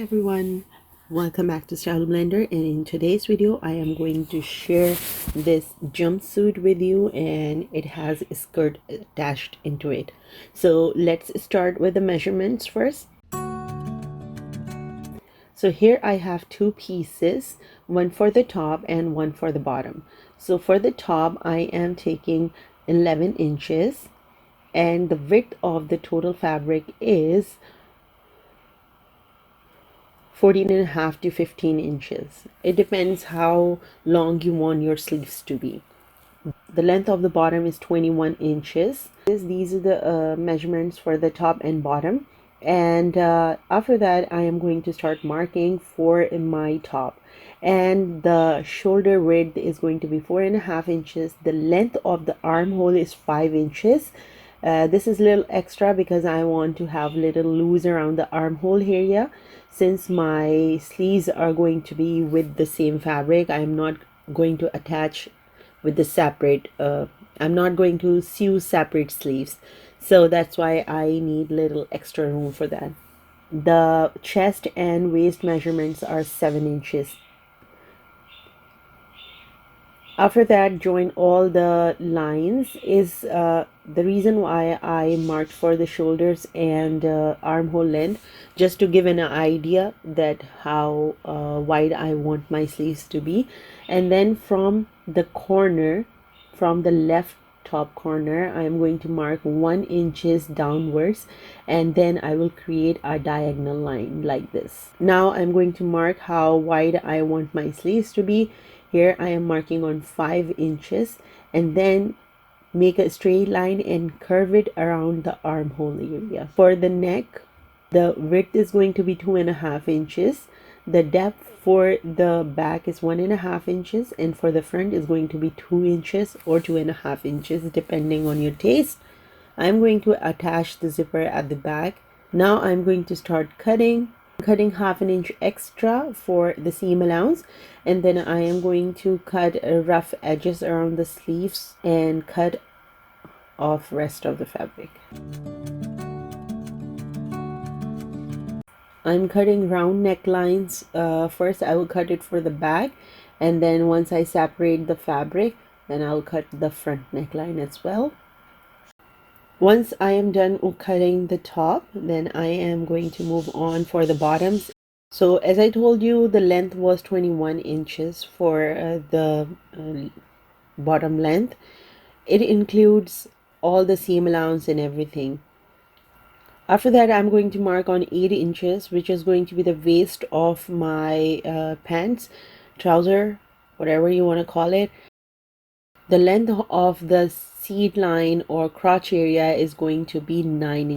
everyone, welcome back to Style Blender, and in today's video I am going to share this jumpsuit with you, and it has a skirt attached into it. So let's start with the measurements first. So here I have two pieces, one for the top and one for the bottom. So for the top I am taking 11 inches, and the width of the total fabric is 14.5 to 15 inches. It depends how long you want your sleeves to be. The length of the bottom is 21 inches. These are the measurements for the top and bottom. And after that, I am going to start marking for my top. And the shoulder width is going to be 4.5 inches. The length of the armhole is 5 inches. This is a little extra because I want to have a little loose around the armhole area. Since my sleeves are going to be with the same fabric, I'm not going to attach with the separate, I'm not going to sew separate sleeves. So that's why I need little extra room for that. The chest and waist measurements are 7 inches. After that, join all the lines is the reason why I marked for the shoulders and armhole length, just to give an idea that how wide I want my sleeves to be. And then from the corner, from the left top corner, I am going to mark 1 inches downwards, and then I will create a diagonal line like this. Now I'm going to mark how wide I want my sleeves to be. Here I am marking on 5 inches, and then make a straight line and curve it around the armhole area. For the neck, the width is going to be 2.5 inches. The depth for the back is 1.5 inches, and for the front is going to be 2 inches or 2.5 inches depending on your taste. I'm going to attach the zipper at the back. Now I'm going to start cutting 1/2 inch extra for the seam allowance, and then I am going to cut rough edges around the sleeves and cut off rest of the fabric. I'm cutting round necklines. First I will cut it for the back, and then once I separate the fabric, then I'll cut the front neckline as well. Once I am done cutting the top, then I am going to move on for the bottoms. So as I told you, the length was 21 inches for the bottom length. It includes all the seam allowance and everything. After that, I'm going to mark on 8 inches, which is going to be the waist of my pants, trouser, whatever you want to call it. The length of the seat line or crotch area is going to be 9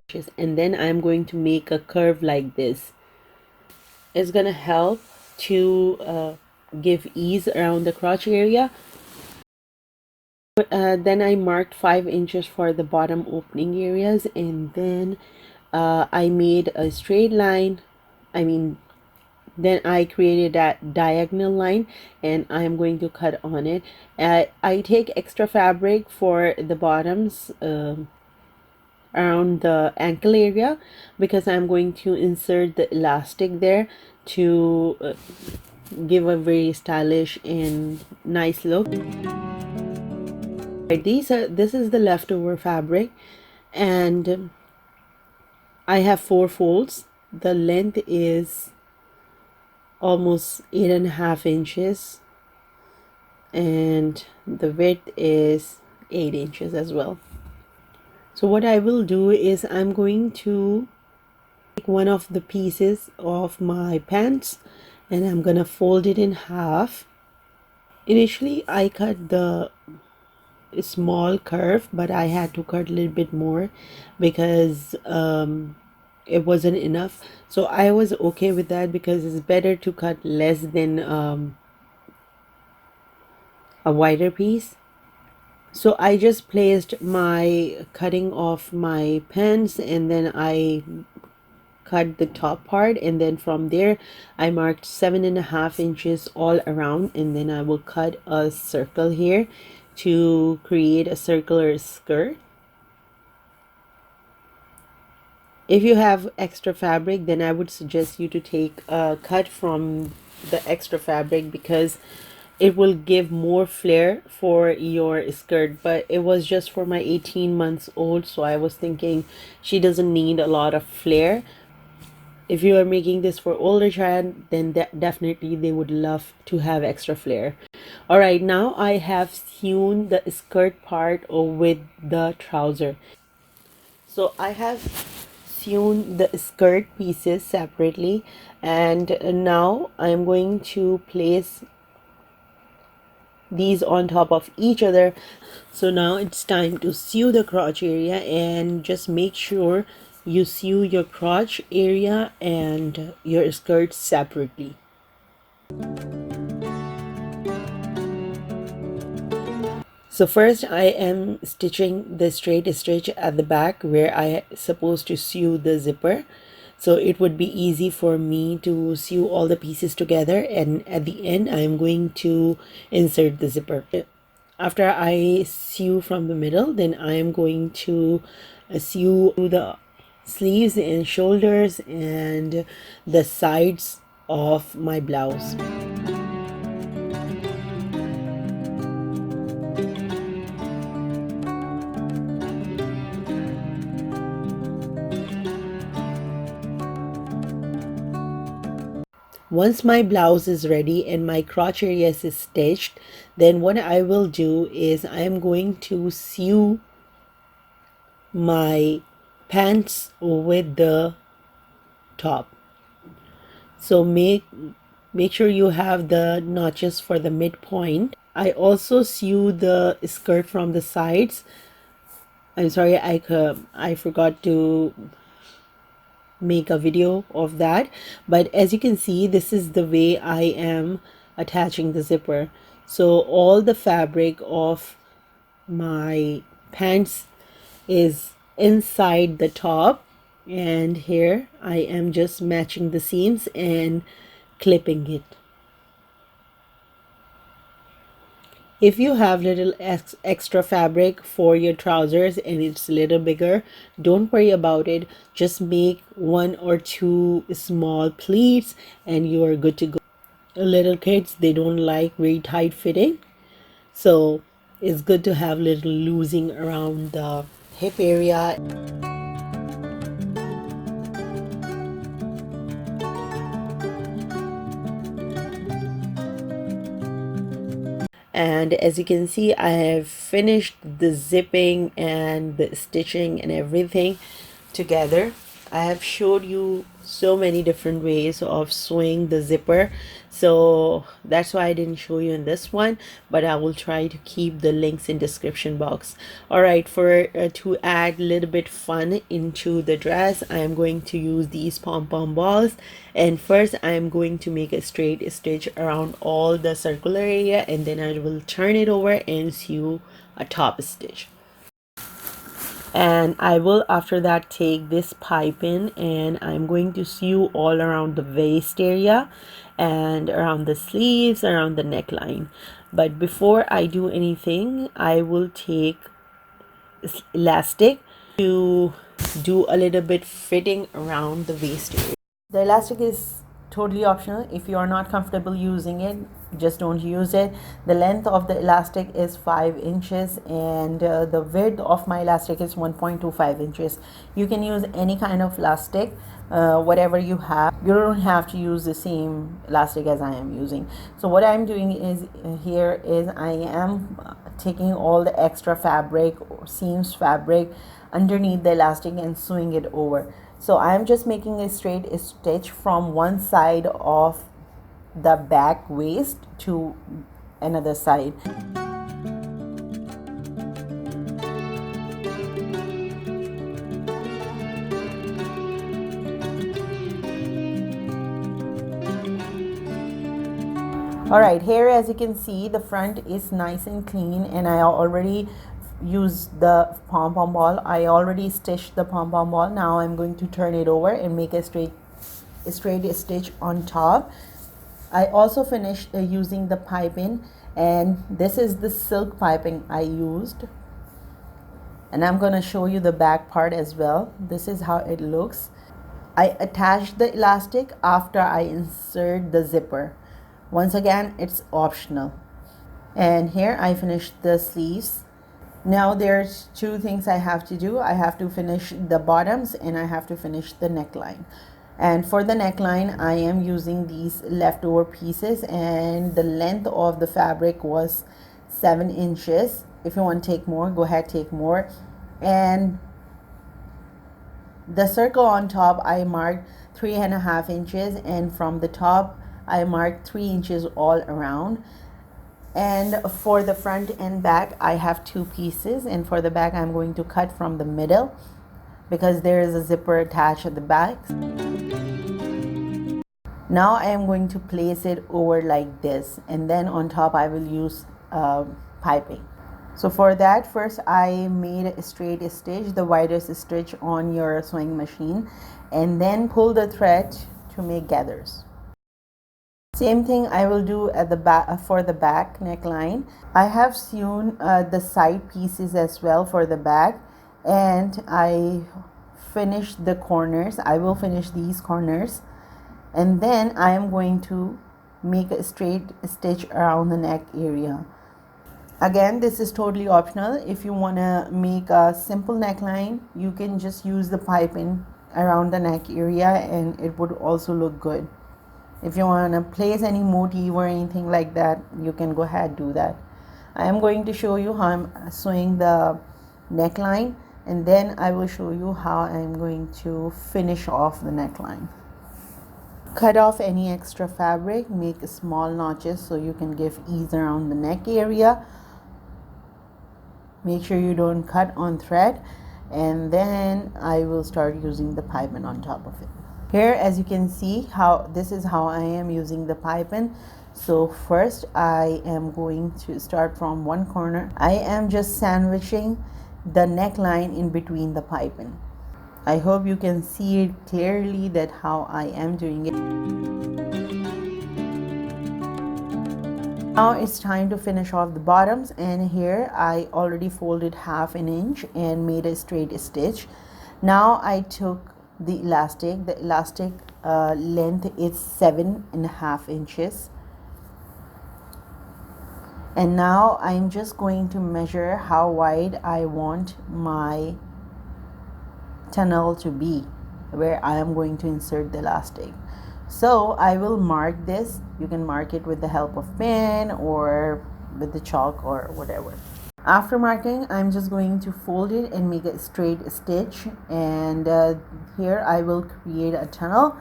inches. And then I'm going to make a curve like this. It's going to help to give ease around the crotch area. Then I marked 5 inches for the bottom opening areas, and then I made a straight line. Then I created that diagonal line, and I am going to cut on it. I take extra fabric for the bottoms around the ankle area, because I'm going to insert the elastic there to give a very stylish and nice look. This is the leftover fabric, and I have 4 folds. The length is almost 8.5 inches, and the width is 8 inches as well. So what I will do is I'm going to take one of the pieces of my pants, and I'm gonna fold it in half. Initially I cut the small curve, but I had to cut a little bit more because it wasn't enough. So I was okay with that, because it's better to cut less than a wider piece. So I just placed my cutting of my pants, and then I cut the top part, and then from there I marked 7.5 inches all around, and then I will cut a circle here to create a circular skirt. If you have extra fabric, then I would suggest you to take a cut from the extra fabric, because it will give more flair for your skirt. But it was just for my 18 months old, so I was thinking she doesn't need a lot of flair. If you are making this for older child, then definitely they would love to have extra flair. All right, now I have sewn the skirt part with the trouser. So I have sewn the skirt pieces separately, and now I'm going to place these on top of each other. So now it's time to sew the crotch area, and just make sure you sew your crotch area and your skirt separately. So first I am stitching the straight stitch at the back where I supposed to sew the zipper. So it would be easy for me to sew all the pieces together, and at the end I'm going to insert the zipper. After I sew from the middle, then I am going to sew the sleeves and shoulders and the sides of my blouse. Once my blouse is ready and my crotch area is stitched, then what I will do is I am going to sew my pants with the top. So make sure you have the notches for the midpoint. I also sew the skirt from the sides. I'm sorry, I forgot to make a video of that, but as you can see, this is the way I am attaching the zipper. So all the fabric of my pants is inside the top, and here I am just matching the seams and clipping it. If you have little extra fabric for your trousers and it's a little bigger, don't worry about it. Just make 1 or 2 small pleats and you are good to go. Little kids, they don't like very tight fitting, so it's good to have little loosing around the hip area. And as you can see, I have finished the zipping and the stitching and everything together. I have showed you so many different ways of sewing the zipper, so that's why I didn't show you in this one, but I will try to keep the links in description box. All right, for to add a little bit fun into the dress, I am going to use these pom-pom balls, and first I am going to make a straight stitch around all the circular area, and then I will turn it over and sew a top stitch. And I will after that take this piping and I'm going to sew all around the waist area and around the sleeves, around the neckline. But before I do anything, I will take elastic to do a little bit fitting around the waist area. The elastic is totally optional. If you are not comfortable using it, just don't use it. The length of the elastic is 5 inches and the width of my elastic is 1.25 inches. You can use any kind of elastic, whatever you have. You don't have to use the same elastic as I am using. So what I'm doing is here is I am taking all the extra fabric or seams fabric underneath the elastic and sewing it over. So I'm just making a straight stitch from one side of the back waist to another side. Alright, here as you can see, the front is nice and clean, and I already used the pom-pom ball. I already stitched the pom-pom ball. Now I'm going to turn it over and make a straight stitch on top. I also finished using the piping, and this is the silk piping I used, and I'm gonna show you the back part as well. This is how it looks. I attach the elastic after I insert the zipper. Once again, it's optional. And here I finished the sleeves. Now there's two things I have to do. I have to finish the bottoms and I have to finish the neckline. And for the neckline, I am using these leftover pieces, and the length of the fabric was 7 inches. If you want to take more, go ahead, take more. And the circle on top, I marked 3.5 inches, and from the top I marked 3 inches all around. And for the front and back, I have two pieces, and for the back I'm going to cut from the middle because there is a zipper attached at the back. Now I am going to place it over like this, and then on top I will use piping. So for that, first I made a straight stitch, the widest stitch on your sewing machine, and then pull the thread to make gathers. Same thing I will do at the back for the back neckline. I have sewn the side pieces as well for the back, and I finished the corners. I will finish these corners, and then I am going to make a straight stitch around the neck area. Again, this is totally optional. If you want to make a simple neckline, you can just use the piping around the neck area and it would also look good. If you want to place any motif or anything like that, you can go ahead do that. I am going to show you how I'm sewing the neckline, and then I will show you how I'm going to finish off the neckline. Cut off any extra fabric, make small notches so you can give ease around the neck area. Make sure you don't cut on thread, and then I will start using the piping on top of it. Here, as you can see, how this is how I am using the piping. So first I am going to start from one corner. I am just sandwiching the neckline in between the piping. I hope you can see it clearly that how I am doing it. Now it's time to finish off the bottoms, and here I already folded 1/2 inch and made a straight stitch. Now I took the elastic length is 7.5 inches, and now I'm just going to measure how wide I want my tunnel to be where I am going to insert the elastic. So I will mark this. You can mark it with the help of pen or with the chalk or whatever. After marking, I'm just going to fold it and make a straight stitch, and here I will create a tunnel,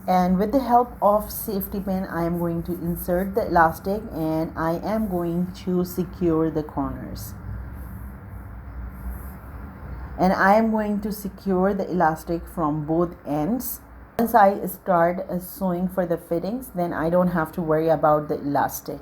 and with the help of safety pin I am going to insert the elastic, and I am going to secure the corners, and I am going to secure the elastic from both ends. Once I start sewing for the fittings, then I don't have to worry about the elastic.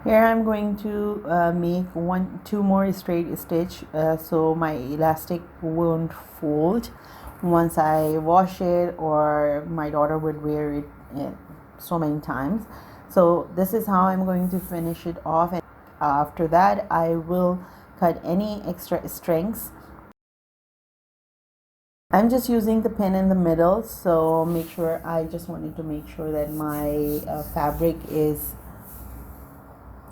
Here I'm going to make 2 more straight stitch so my elastic won't fold once I wash it, or my daughter would wear it so many times. So this is how I'm going to finish it off, and after that I will cut any extra strings. I'm just using the pin in the middle, so I just wanted to make sure that my fabric is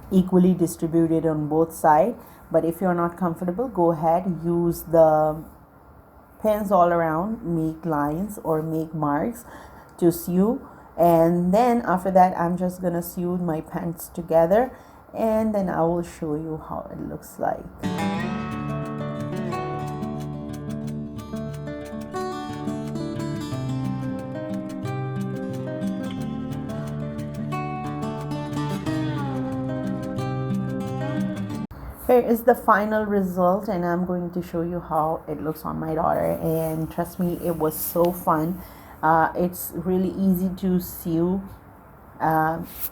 equally distributed on both sides. But if you're not comfortable, go ahead, use the pins all around, make lines or make marks to sew, and then after that I'm just gonna sew my pants together, and then I will show you how it looks like. here is the final result, and I'm going to show you how it looks on my daughter. And trust me, it was so fun. It's really easy to sew.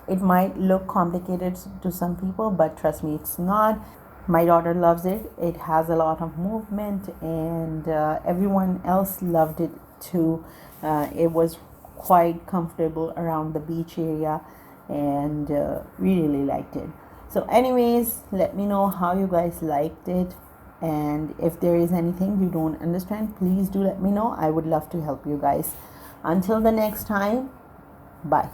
It might look complicated to some people, but trust me, it's not. My daughter loves it. It has a lot of movement, and everyone else loved it too. It was quite comfortable around the beach area, and really liked it. So anyways, let me know how you guys liked it, and if there is anything you don't understand, please do let me know. I would love to help you guys. Until the next time, bye.